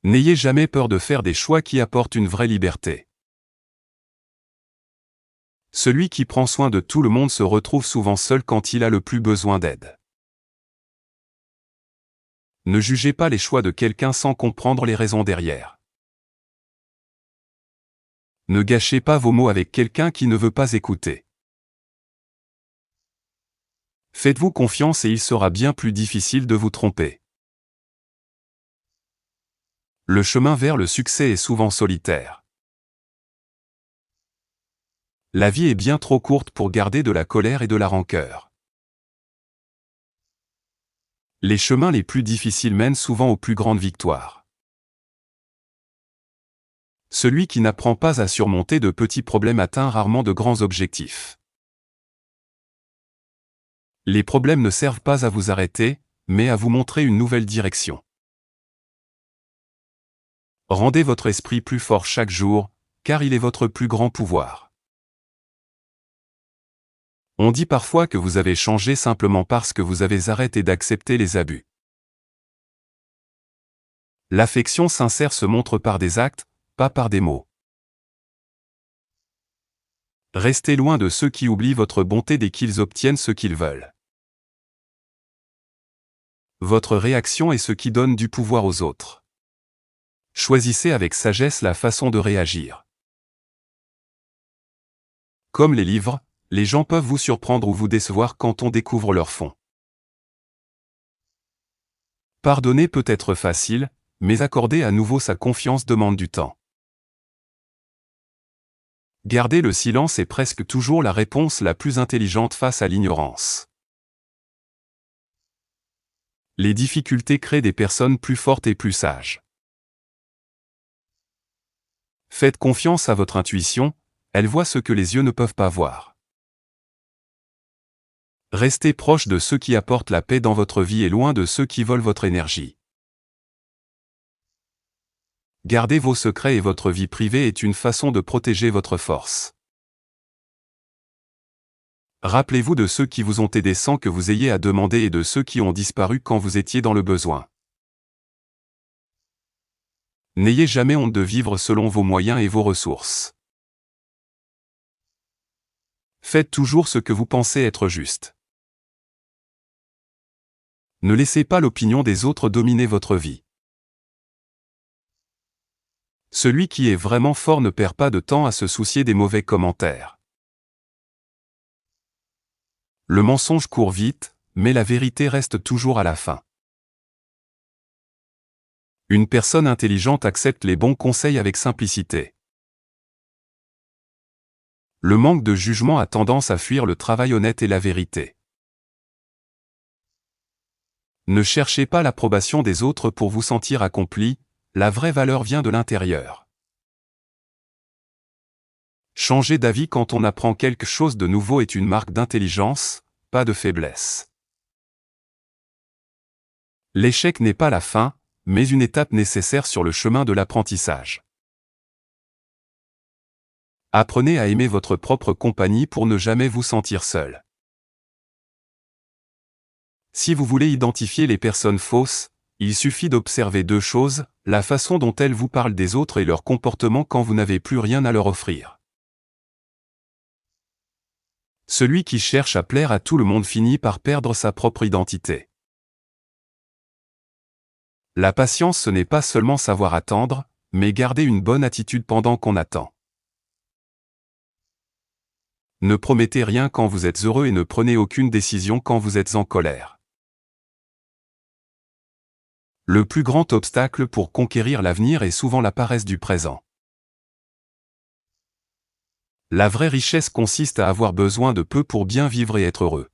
N'ayez jamais peur de faire des choix qui apportent une vraie liberté. Celui qui prend soin de tout le monde se retrouve souvent seul quand il a le plus besoin d'aide. Ne jugez pas les choix de quelqu'un sans comprendre les raisons derrière. Ne gâchez pas vos mots avec quelqu'un qui ne veut pas écouter. Faites-vous confiance et il sera bien plus difficile de vous tromper. Le chemin vers le succès est souvent solitaire. La vie est bien trop courte pour garder de la colère et de la rancœur. Les chemins les plus difficiles mènent souvent aux plus grandes victoires. Celui qui n'apprend pas à surmonter de petits problèmes atteint rarement de grands objectifs. Les problèmes ne servent pas à vous arrêter, mais à vous montrer une nouvelle direction. Rendez votre esprit plus fort chaque jour, car il est votre plus grand pouvoir. On dit parfois que vous avez changé simplement parce que vous avez arrêté d'accepter les abus. L'affection sincère se montre par des actes, pas par des mots. Restez loin de ceux qui oublient votre bonté dès qu'ils obtiennent ce qu'ils veulent. Votre réaction est ce qui donne du pouvoir aux autres. Choisissez avec sagesse la façon de réagir. Comme les livres, les gens peuvent vous surprendre ou vous décevoir quand on découvre leur fond. Pardonner peut être facile, mais accorder à nouveau sa confiance demande du temps. Garder le silence est presque toujours la réponse la plus intelligente face à l'ignorance. Les difficultés créent des personnes plus fortes et plus sages. Faites confiance à votre intuition, elle voit ce que les yeux ne peuvent pas voir. Restez proche de ceux qui apportent la paix dans votre vie et loin de ceux qui volent votre énergie. Garder vos secrets et votre vie privée est une façon de protéger votre force. Rappelez-vous de ceux qui vous ont aidé sans que vous ayez à demander et de ceux qui ont disparu quand vous étiez dans le besoin. N'ayez jamais honte de vivre selon vos moyens et vos ressources. Faites toujours ce que vous pensez être juste. Ne laissez pas l'opinion des autres dominer votre vie. Celui qui est vraiment fort ne perd pas de temps à se soucier des mauvais commentaires. Le mensonge court vite, mais la vérité reste toujours à la fin. Une personne intelligente accepte les bons conseils avec simplicité. Le manque de jugement a tendance à fuir le travail honnête et la vérité. Ne cherchez pas l'approbation des autres pour vous sentir accompli, la vraie valeur vient de l'intérieur. Changer d'avis quand on apprend quelque chose de nouveau est une marque d'intelligence, pas de faiblesse. L'échec n'est pas la fin, mais une étape nécessaire sur le chemin de l'apprentissage. Apprenez à aimer votre propre compagnie pour ne jamais vous sentir seul. Si vous voulez identifier les personnes fausses, il suffit d'observer deux choses, la façon dont elles vous parlent des autres et leur comportement quand vous n'avez plus rien à leur offrir. Celui qui cherche à plaire à tout le monde finit par perdre sa propre identité. La patience ce n'est pas seulement savoir attendre, mais garder une bonne attitude pendant qu'on attend. Ne promettez rien quand vous êtes heureux et ne prenez aucune décision quand vous êtes en colère. Le plus grand obstacle pour conquérir l'avenir est souvent la paresse du présent. La vraie richesse consiste à avoir besoin de peu pour bien vivre et être heureux.